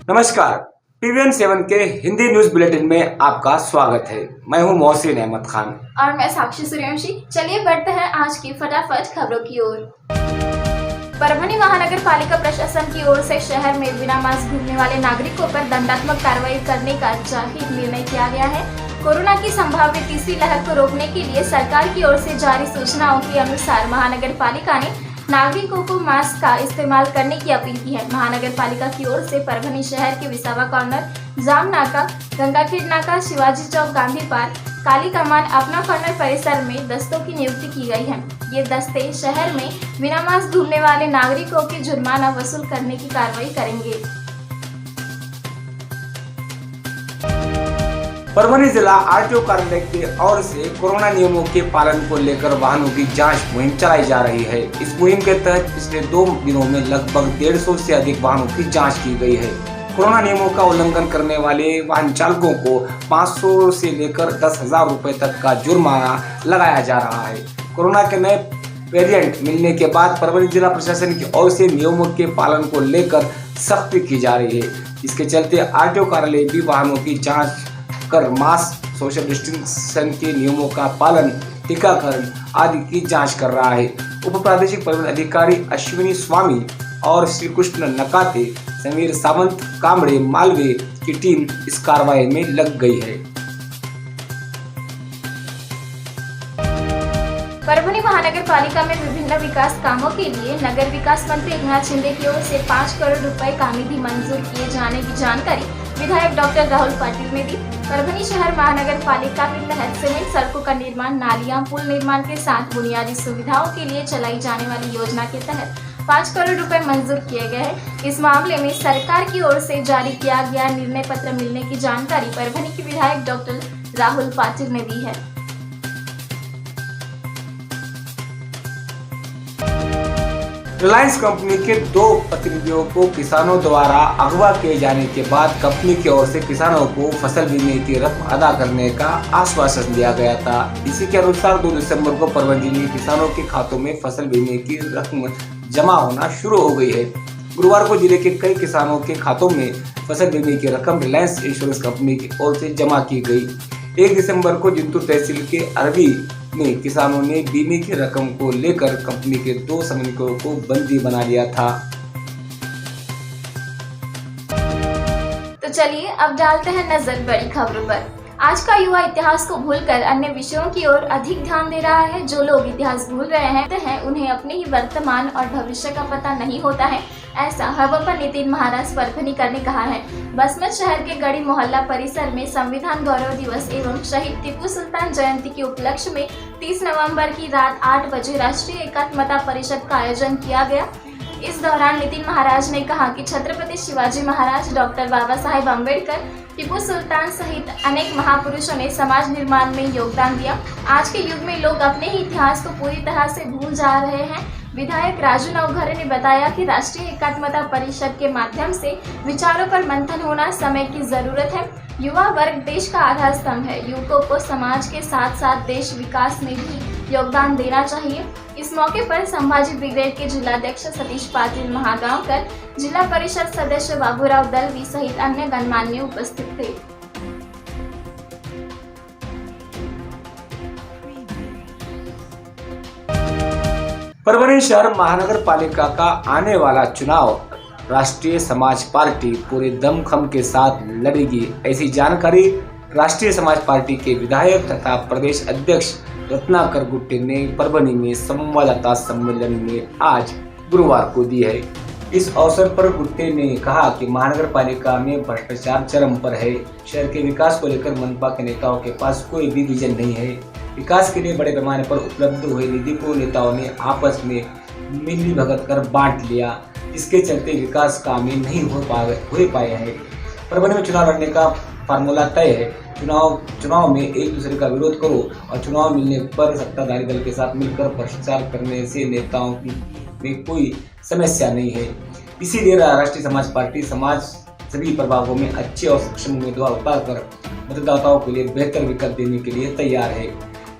नमस्कार, टीवीएन 7 के Hindi news bulletin में आपका स्वागत है। मैं हूं मोहसिन अहमद खान और मैं साक्षी सूर्यवंशी। चलिए बढ़ते हैं आज की फटाफट खबरों की ओर। परभनी महानगर पालिका प्रशासन की ओर से शहर में बिना मास्क घूमने वाले नागरिकों पर दंडात्मक कार्रवाई करने का जाहिर निर्णय किया गया है। कोरोना की संभावित तीसरी लहर को रोकने के लिए सरकार की ओर से जारी सूचनाओं के अनुसार महानगर पालिका ने नागरिकों को मास्क का इस्तेमाल करने की अपील की है। महानगर पालिका की ओर से परभनी शहर के विसावा कॉर्नर, जाम नाका, गंगाखेड़ नाका, शिवाजी चौक, गांधी पार्क, काली कमान, अपना कॉर्नर परिसर में दस्तों की नियुक्ति की गई है। ये दस्ते शहर में बिना मास्क घूमने वाले नागरिकों की जुर्माना वसूल करने की कार्रवाई करेंगे। परभनी जिला आरटीओ कार्यालय की ओर से कोरोना नियमों के पालन को लेकर वाहनों की जांच मुहिम चलाई जा रही है। इस मुहिम के तहत पिछले 2 दिनों में लगभग 150 से अधिक वाहनों की जांच की गई है। कोरोना नियमों का उल्लंघन करने वाले वाहन चालकों को 500 से लेकर 10,000 रुपए तक का जुर्माना लगाया जा रहा है। कोरोना के नए वेरिएंट मिलने के बाद परभनी जिला प्रशासन की ओर से नियमों के पालन को लेकर सख्ती की जा रही है। इसके चलते आरटीओ कार्यालय भी वाहनों की जाँच कर मास्क, सोशल डिस्टेंसिंग के नियमों का पालन, टीकाकरण आदि की जांच कर रहा है। उप प्रादेशिक परिवहन अधिकारी अश्विनी स्वामी और श्री कृष्ण नकाते, समीर सावंत, कामड़े, मालवे की टीम इस कार्रवाई में लग गई है। परभनी महानगर पालिका में विभिन्न विकास कामों के लिए नगर विकास मंत्री एकनाथ शिंदे की ओर से 5 करोड़ रुपए का निधि मंजूर किए जाने की जानकारी विधायक डॉक्टर राहुल पाटिल ने दी। परभनी शहर महानगर पालिका के तहत सीमेंट सड़कों का निर्माण, नालियां, पुल निर्माण के साथ बुनियादी सुविधाओं के लिए चलाई जाने वाली योजना के तहत 5 करोड़ रुपए मंजूर किए गए हैं। इस मामले में सरकार की ओर से जारी किया गया निर्णय पत्र मिलने की जानकारी परभनी के विधायक डॉक्टर राहुल पाटिल ने दी है। रिलायंस कंपनी के 2 प्रतिनिधियों को किसानों द्वारा अगवा किए जाने के बाद कंपनी की ओर से किसानों को फसल बीमे की रकम अदा करने का आश्वासन दिया गया था। इसी के अनुसार 2 दिसंबर को परभनी जिले के किसानों के खातों में फसल बीमे की रकम जमा होना शुरू हो गई है। गुरुवार को जिले के कई किसानों के खातों में फसल बीमे की रकम रिलायंस इंश्योरेंस कंपनी की ओर से जमा की गई। 1 दिसंबर को जिंतूर तहसील के अरबी में किसानों ने बीमे की रकम को लेकर कंपनी के 2 समन्वयकों को बंदी बना लिया था। तो चलिए अब डालते हैं नजर बड़ी खबरों पर। आज का युवा इतिहास को भूलकर अन्य विषयों की ओर अधिक ध्यान दे रहा है। जो लोग इतिहास भूल रहे हैं उन्हें अपने ही वर्तमान और भविष्य का पता नहीं होता है। ऐसा हरबप्पा नितिन महाराज परभनीकर ने कहा है। बसमत शहर के गढ़ी मोहल्ला परिसर में संविधान गौरव दिवस एवं शहीद टीपू सुल्तान जयंती के उपलक्ष्य में 30 नवंबर की रात 8 बजे राष्ट्रीय एकात्मता परिषद का आयोजन किया गया। इस दौरान नितिन महाराज ने कहा कि छत्रपति शिवाजी महाराज, डॉक्टर बाबा साहेब अम्बेडकर, टीपू सुल्तान सहित अनेक महापुरुषों ने समाज निर्माण में योगदान दिया। आज के युग में लोग अपने ही इतिहास को पूरी तरह से भूल जा रहे हैं। विधायक राजू नवघरे ने बताया कि राष्ट्रीय एकात्मता परिषद के माध्यम से विचारों पर मंथन होना समय की जरूरत है। युवा वर्ग देश का आधार स्तंभ है। युवकों को समाज के साथ साथ देश विकास में भी योगदान देना चाहिए। इस मौके पर संभाजी ब्रिगेड के जिलाध्यक्ष सतीश पाटिल महागांवकर, जिला परिषद सदस्य बाबूराव दलवी सहित अन्य गणमान्य उपस्थित थे। परभनी शहर महानगर पालिका का आने वाला चुनाव राष्ट्रीय समाज पार्टी पूरे दमखम के साथ लड़ेगी। ऐसी जानकारी राष्ट्रीय समाज पार्टी के विधायक तथा प्रदेश अध्यक्ष रत्नाकर गुट्टे ने परभनी में संवाददाता सम्मेलन में आज गुरुवार को दी है। इस अवसर पर गुट्टे ने कहा कि महानगर पालिका में भ्रष्टाचार चरम पर है। शहर के विकास को लेकर मनपा के नेताओं के पास कोई भी विजन नहीं है। विकास के लिए बड़े पैमाने पर उपलब्ध हुए निधि को नेताओं ने आपस में मिली भगत कर बांट लिया। इसके चलते विकास काम नहीं हो पाए हैं। परभनी में चुनाव लड़ने का फार्मूला तय है। चुनाव में एक दूसरे का विरोध करो और चुनाव मिलने पर सत्ताधारी दल के साथ मिलकर भ्रष्टाचार करने से नेताओं में कोई समस्या नहीं है। इसीलिए राष्ट्रीय समाज पार्टी समाज सभी प्रभागों में अच्छे और सक्षम उम्मीदवार उतारकर मतदाताओं के लिए बेहतर विकल्प देने के लिए तैयार है।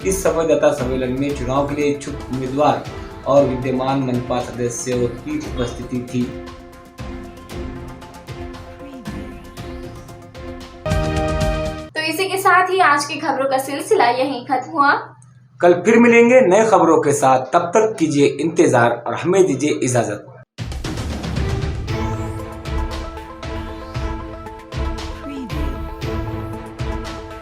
इस संवाददाता सम्मेलन में चुनाव के लिए इच्छुक उम्मीदवार और विद्यमान मनपा सदस्यों की उपस्थिति थी। इसी के साथ ही आज की खबरों का सिलसिला यहीं खत्म हुआ। कल फिर मिलेंगे नए खबरों के साथ, तब तक कीजिए इंतजार और हमें दीजिए इजाजत।